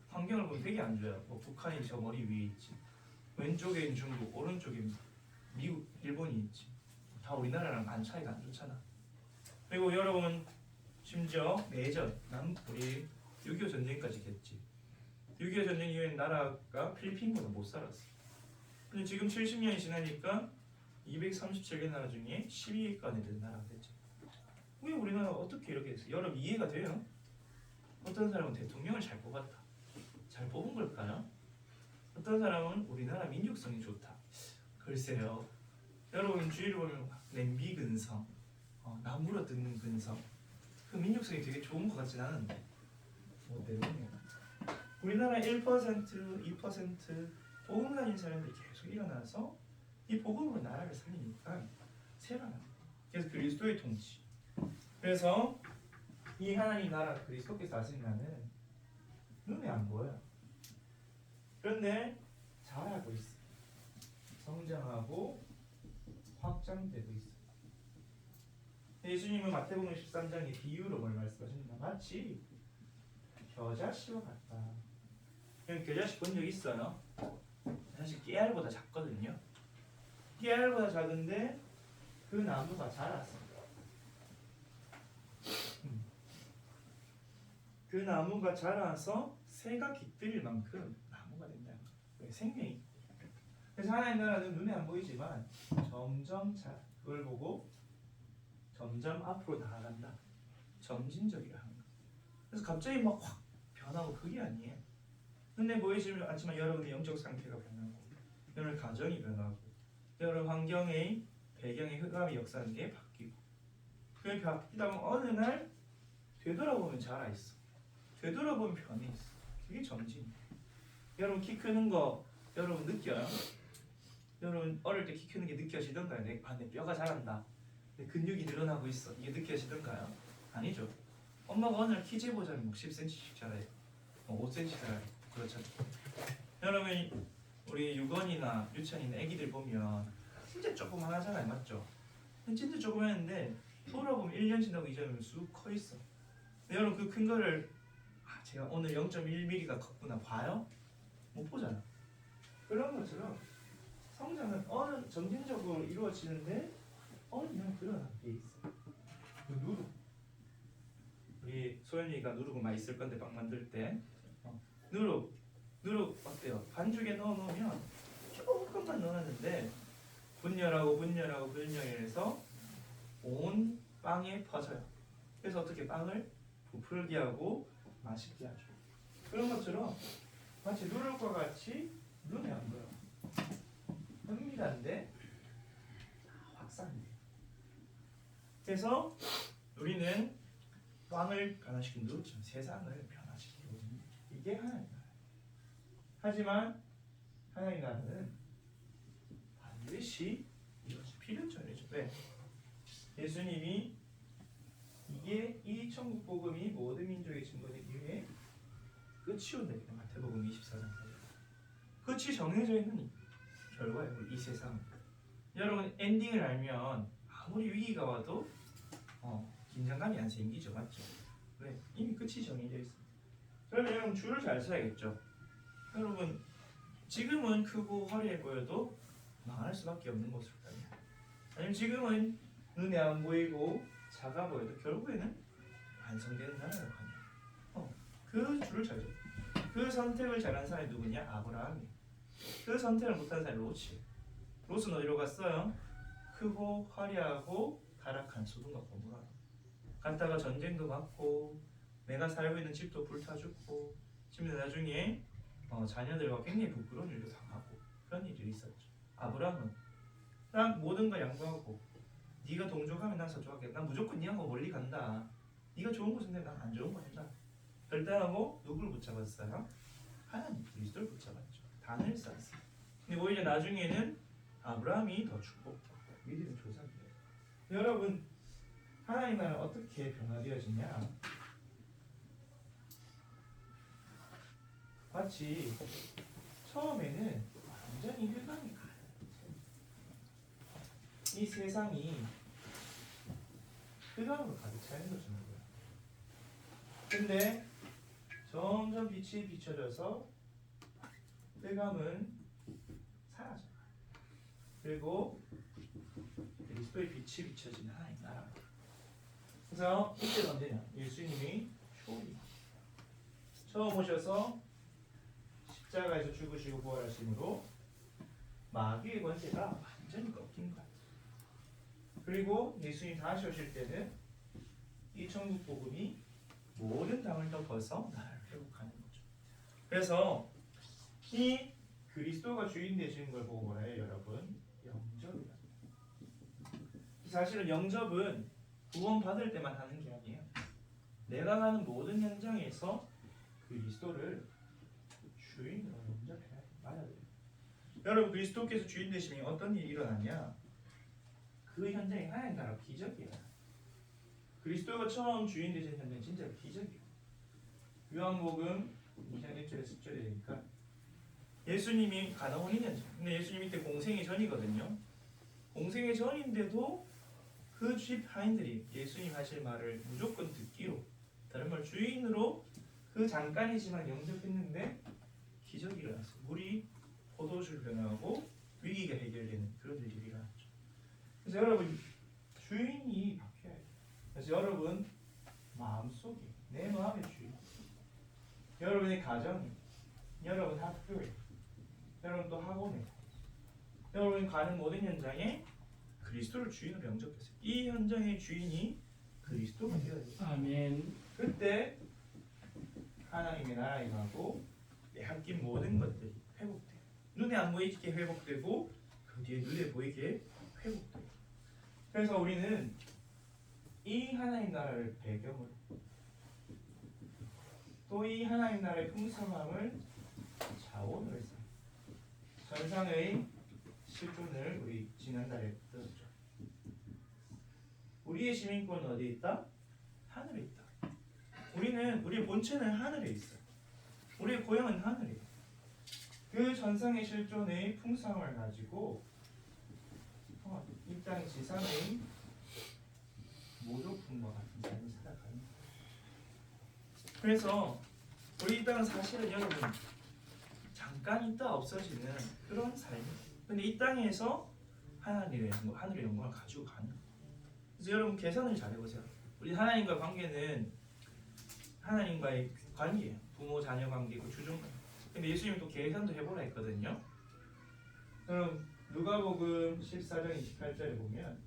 환경을 보면 되게 안 좋아요. 뭐 북한이 저 머리 위에 있지, 왼쪽엔 중국, 오른쪽엔 미국, 일본이 있지. 다 우리나라랑 안 차이가 안 좋잖아. 그리고 여러분 심지어 내전, 우리 6.25 전쟁까지 했지. 6.25 전쟁 이후에 나라가 필리핀보다 못 살았어. 근데 지금 70년이 지나니까 237개 나라 중에 12위권에 든 나라가 됐죠. 왜 우리나라가 어떻게 이렇게 됐어요? 여러분 이해가 돼요? 어떤 사람은 대통령을 잘 뽑았다. 잘 뽑은 걸까요? 어떤 사람은 우리나라 민족성이 좋다. 글쎄요. 여러분 주위를 보면 냄비 근성, 나무로 뜯는 근성, 그 민족성이 되게 좋은 것 같진 않은데 뭐 때문에 우리나라 1%, 2% 복음 가진 사람들이 계속 일어나서 이 복음으로 나라를 살리니까 세라나. 그래서 그리스도의 통치. 그래서 이 하나님 나라 그리스도께서 하신 나라는 눈에 안 보여요. 그런데 잘하고 있어. 성장하고 확장되고 있어. 예수님은 마태복음 13장의 비유로 뭘 말씀하셨나? 마치 겨자씨와 같다. 겨자씨 본 적 있어요? 사실 깨알보다 작거든요. 깨알보다 작은데 그 나무가 자랐어. 그 나무가 자라서 새가 깃들일 만큼 나무가 된다는 거예요. 생명이. 그래서 하나님 나라는 눈에 안 보이지만 점점 그걸 보고 점점 앞으로 나아간다. 점진적이라 하는 거예요. 그래서 갑자기 막 확 변하고 그게 아니에요. 눈에 보이지만 않지만 여러분의 영적 상태가 변하고, 여러분 가정이 변하고, 여러분 환경의 배경의 흑암의 역사는 게 바뀌고, 그게 바뀌다 보면 어느 날 되돌아보면 자라 있어. 되돌아보면 변해 있어. 그게 점진이에요. 여러분 키 크는 거 여러분 느껴요? 여러분 어릴 때 키 크는 게 느껴지던가요? 내 뼈가 자란다. 내 근육이 늘어나고 있어. 이게 느껴지던가요? 아니죠. 엄마가 어느 날 키 재보자면 뭐 10cm씩 자라요. 5cm 자라요. 그렇죠. 여러분 우리 유건이나 유치원이나 애기들 보면 진짜 조그만하잖아요. 맞죠? 진짜 조그만한데 돌아보면 1년 지나고 이제는 쑥 커 있어. 여러분 그 큰 거를 제가 오늘 0.1mm가 컸구나 봐요? 못 보잖아. 그런 것처럼 성장은 어느 점진적으로 이루어지는데 어느 날 드러나는 게 있어. 그 누룩. 우리 소연이가 누룩을 많이 쓸 건데 빵 만들 때 누룩 어때요? 반죽에 넣어놓으면 조금만 넣었는데 분열해서 온 빵에 퍼져요. 그래서 어떻게 빵을 부풀게 하고 맛있게 하죠. 그런 것처럼 마치 누룩과 같이 눈에 안 보여. 은밀한데 확산돼요. 그래서 우리는 빵을 변화시킨 누룩처럼 세상을 변화시키거든요. 이게 하나님 나라. 하지만 하나님 나라는 반드시 이것이 필연적이죠. 왜? 예수님이 이 천국 복음이 모든 민족의 증거되기 위해 끝이 온다니까. 마태복음 24장까지 끝이 정해져 있는 결과예요. 이 세상. 여러분 엔딩을 알면 아무리 위기가 와도 긴장감이 안 생기죠. 맞죠? 왜? 이미 끝이 정해져 있습니다. 그러면 여러분 줄을 잘 서야겠죠. 여러분 지금은 크고 화려해 보여도 망할 수밖에 없는 것일까요? 아니면 지금은 눈에 안 보이고 작아 보여도 결국에는 완성되는 나라라고 하냐. 그 줄을 잘 줘. 그 선택을 잘한 사람이 누구냐? 아브라함이. 그 선택을 못한 사람이 롯이에요. 롯은 어디로 갔어요? 크고 화려하고 가락한 소돔과 고모라로 갔다가 전쟁도 받고 내가 살고 있는 집도 불타 죽고 심지어 나중에 자녀들과 굉장히 부끄러운 일도 당하고 그런 일이 있었죠. 아브라함은 난 모든 걸 양보하고 네가 동족하면 난 서쪽하겠다. 난 무조건 네하고 멀리 간다. 네가 좋은 거 선택해. 난 안 좋은 거 한다. 결단하고 누구를 붙잡았어요? 하나님 그리스도를 붙잡았죠. 단을 쌓았어요. 근데 오히려 나중에는 아브라함이 더 축복받고 믿음의 조상이에요. 여러분 하나님 나라는 어떻게 변화되어지냐? 마치 처음에는 완전히 흑암이 가요. 이 세상이 흑암으로 가득 차 있는 거죠. 근데 점점 빛이 비춰져서 흑암은 사라져요. 그리고 그리스도의 빛이 비춰지는 하나님 나라. 그래서 이때는 언제냐? 예수님이 처음 오셔서 십자가에서 죽으시고 부활하심으로 마귀의 권세가 완전히 꺾인 거야. 그리고 예수님 다시 오실 때는 이 천국 복음이 모든 땅을 덮어서 나라를 회복하는 거죠. 그래서 이 그리스도가 주인 되시는 걸 보고 뭐라 해요, 여러분? 영접이다. 사실은 영접은 구원 받을 때만 하는 게 아니에요. 내가 가는 모든 현장에서 그리스도를 주인으로 영접해야 돼. 맞아요. 여러분, 그리스도께서 주인 되시면 어떤 일이 일어나냐? 그 현장이 하나님 나라 기적이에요. 그리스도가 처음 주인 되신 현장이 진짜 기적이에요. 요한복음 2장 1절에 10절에 되니까 예수님이 가나온인 현장. 근데 예수님이 때 공생의 전이거든요. 공생의 전인데도 그 집하인들이 예수님 하실 말을 무조건 듣기로, 다른 말 주인으로 그 잠깐이지만 영접했는데 기적이 일어났어요. 물이 포도주를 변화하고 위기가 해결되는 그런 일이 일어났죠. 그래서 여러분, 주인이 바뀌어야 돼요. 그래서 여러분 마음속에, 내 마음의 주인, 여러분의 가정이, 여러분 학교에, 여러분 또 학원에, 여러분이 가는 모든 현장에 그리스도를 주인으로 영접했어요. 이 현장의 주인이 그리스도가 되어야 돼요. 아멘. 그때 하나님의 나라에 가고 빼앗긴 모든 것들이 회복돼요. 눈에 안 보이게 회복되고 그 뒤에 눈에 보이게 회복돼요. 그래서 우리는 이 하나님 나라를 배경으로, 또 이 하나님 나라의 풍성함을 자원으로 해서 전상의 실존을 우리 지난달에 들었죠. 우리의 시민권은 어디에 있다? 하늘에 있다. 우리의 본체는 하늘에 있어요. 우리의 고향은 하늘이에요. 그 전상의 실존의 풍성함을 가지고 이 땅 지상의 모조품과 같은 삶을 살아가는 거예요. 그래서 우리 이 땅은 사실은 여러분 잠깐 있다 없어지는 그런 삶이에요. 근데 이 땅에서 하늘의 영광을 가지고 가는 거예요. 그래서 여러분 계산을 잘 해보세요. 우리 하나님과 관계는 하나님과의 관계예요. 부모 자녀 관계고 주종 관계. 근데 예수님이 또 계산도 해보라 했거든요. 그럼 누가복음 14장 28절에 보면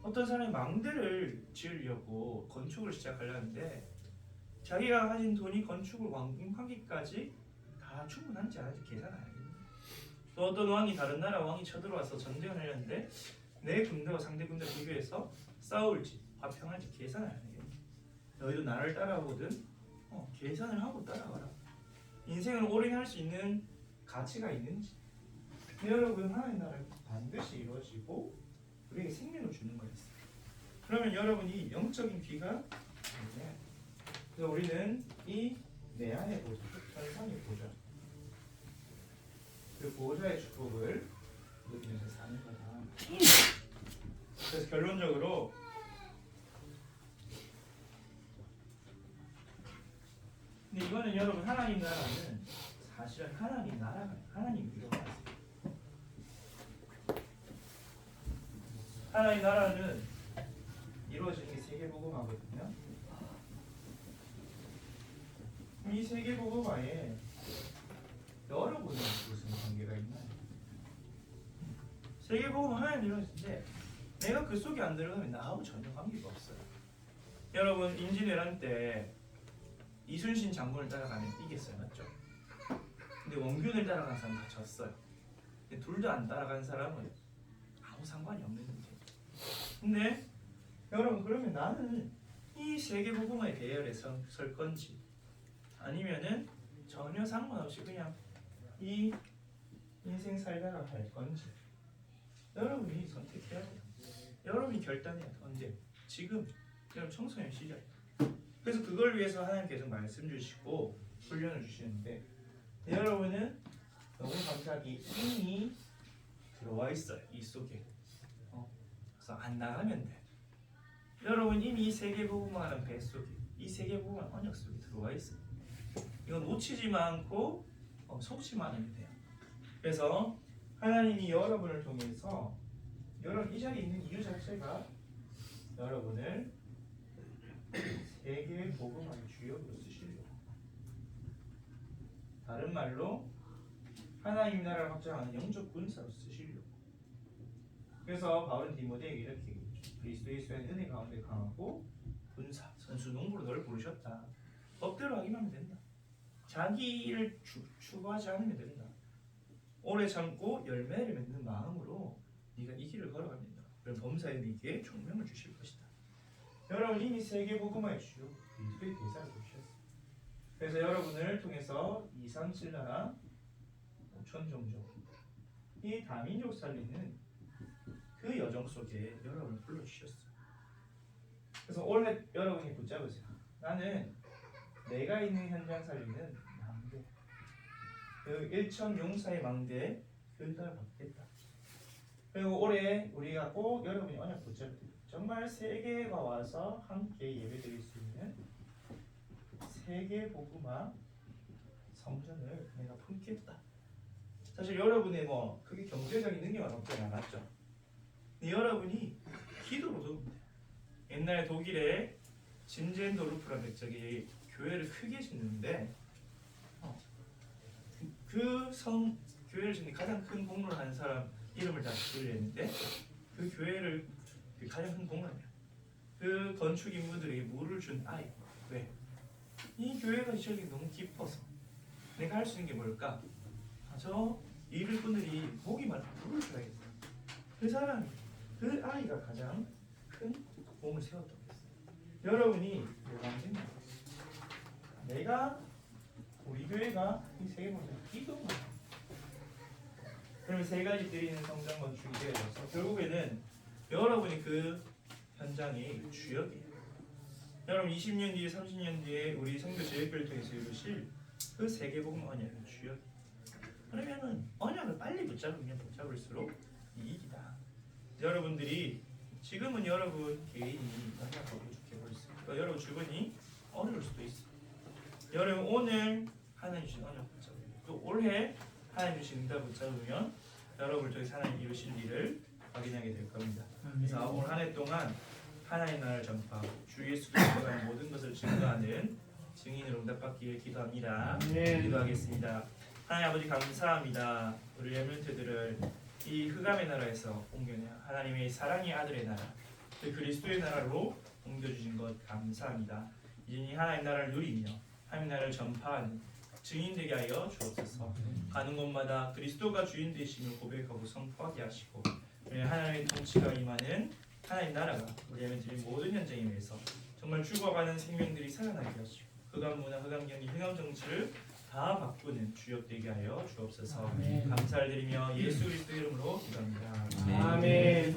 어떤 사람이 망대를 지으려고 건축을 시작하려는데 자기가 가진 돈이 건축을 완공하기까지 다 충분한지 안 한지 계산 안 하겠네요. 또 어떤 왕이 다른 나라 왕이 쳐들어와서 전쟁을 하려는데 내 군대와 상대 군대를 비교해서 싸울지 화평할지 계산을 안 해요. 너희도 나를 따라오거든 계산을 하고 따라와라. 인생을 오래 할 수 있는 가치가 있는지. 여러분 하나님 나라는 반드시 이루어지고 우리에게 생명을 주는 거였어요. 그러면 여러분이 영적인 귀가 있네. 그래서 우리는 이 내 안의 보좌, 천상의 보좌, 그 보좌의 축복을 누리면서 사는 거다. 그래서 결론적으로 근데 이거는 여러분 하나님 나라는 사실은 하나님 나라가 하나님 이루어가세요. 하나님 나라는 이루어지는 게 세계복음화거든요. 이 세계복음화에 여러분은 무슨 관계가 있나요? 세계복음화 하나님 이루어지는데 내가 그 속에 안 들어가면 나하고 전혀 관계가 없어요. 여러분 임진왜란 때 이순신 장군을 따라가면 이겼어요, 맞죠? 근데 원균을 따라간 사람 다 졌어요. 근데 둘 다 안 따라간 사람은 아무 상관이 없는 문제예요. 근데 여러분 그러면 나는 이 세계복음화의 대열에 설 건지 아니면은 전혀 상관없이 그냥 이 인생 살다가 할 건지 여러분이 선택해야 돼요. 여러분이 결단해야 돼요. 언제? 지금. 여러분 청소년 시절. 그래서 그걸 위해서 하나님 계속 말씀 주시고 훈련을 주시는데 여러분은 너무 감사하게 이미 들어와 있어요. 이 속에. 그래서 안 나가면 돼. 여러분 이미 이 세계복음화라는 배 속에, 이 세계복음화 언약 속에 들어와 있어요. 이건 놓치지만 않고 속지만 않으면 돼요. 그래서 하나님이 여러분을 통해서 여러분 이 자리에 있는 이유 자체가 여러분을 세계복음화의 주역으로 쓰시려고. 다른 말로 하나님 나라를 확장하는 영적 군사로 쓰시려고. 그래서 바울은 디모데에게 이렇게 얘기했죠. 그리스도 예수의 은혜 가운데 강하고 군사, 선수, 농부로 너를 부르셨다. 법대로 하기만 하면 된다. 자기를 추구하지 않으면 된다. 오래 참고 열매를 맺는 마음으로 네가 이 길을 걸어가면 된다. 그럼 범사에 네게 총명을 주실 것이다. 여러분 이미 세계복음화의 주요 그리스도의 대사를 보셨어요. 그래서 여러분을 통해서 이상신나라 5천 종족 이 다민족 살리는 그 여정 속에 여러분을 불러주셨어요. 그래서 올해 여러분이 붙잡으세요. 나는 내가 있는 현장 살리는 망대, 그 1천 용사의 망대에 그걸 받겠다. 그리고 올해 우리가 꼭 여러분이 언약 붙잡을 때 정말 세계가 와서 함께 예배드릴 수 있는 세계 복음화 성전을 내가 품겠다. 사실 여러분의 뭐 크게 경제적인 능력은 없지 않았죠. 근데 여러분이 기도로 도우면 돼요. 옛날에 독일에 진젠도르프라는 백작이 교회를 크게 짓는데 그 교회를 짓는 가장 큰 공로를 한 사람 이름을 다 들렸는데 그 교회를 가장 큰 공로냐? 그 건축 인물들에게 물을 준 아이. 왜? 이 교회가 지역이 너무 깊어서 내가 할 수 있는 게 뭘까? 저 이를 분들이 목이 말라 물을 줘야겠어. 그 사람이 그 아이가 가장 큰 공을 세웠다고 했어요. 여러분이 뭐라면 내가 우리 교회가 이 세계보다 기도만 그러면 세 가지 드리는 성장 건축이 되어져서 결국에는 여러분이 그 현장의 주역이에요. 여러분 20년 뒤에 30년 뒤에 우리 선교 제일교회를 통해서 이루실 그 세계복음 언약의 주역. 그러면은 언약을 빨리 붙잡으면 붙잡을수록 이익이다. 여러분들이 지금은 여러분 개인이 언약을 부족해 보일 수 있고 여러분 주변이 어려울 수도 있어. 여러분 오늘 하나님 주신 언약 붙잡으면 또 올해 하나님 주신 응답 붙잡으면 여러분을 통해 하나님 이루실 일을 확인하게 될 겁니다. 그래서 오늘 한 해 동안 하나님 나라를 전파하고 주 예수 그리스도의 모든 것을 증거하는 증인으로 응답받기를 기도합니다. 기도하겠습니다. 하나님 아버지 감사합니다. 우리 레몬트들을 이 흑암의 나라에서 옮겨내 하나님의 사랑의 아들의 나라 그 그리스도의 나라로 옮겨주신 것 감사합니다. 이제 이 하나님 나라를 누리며 하나님 나라를 전파하는 증인 되게 하여 주옵소서. 가는 곳마다 그리스도가 주인 되심을 고백하고 선포하게 하시고 하나님의 통치가 임하는 하나님 나라가 우리 레몬트의 모든 현장에 의해서 정말 죽어가는 생명들이 살아나게 하시고 흑암 문화, 흑암 경기, 흑암 정치를 다 바꾸는 주역 되게 하여 주옵소서. 감사를 드리며 예수 그리스도 이름으로 기도합니다. 아멘.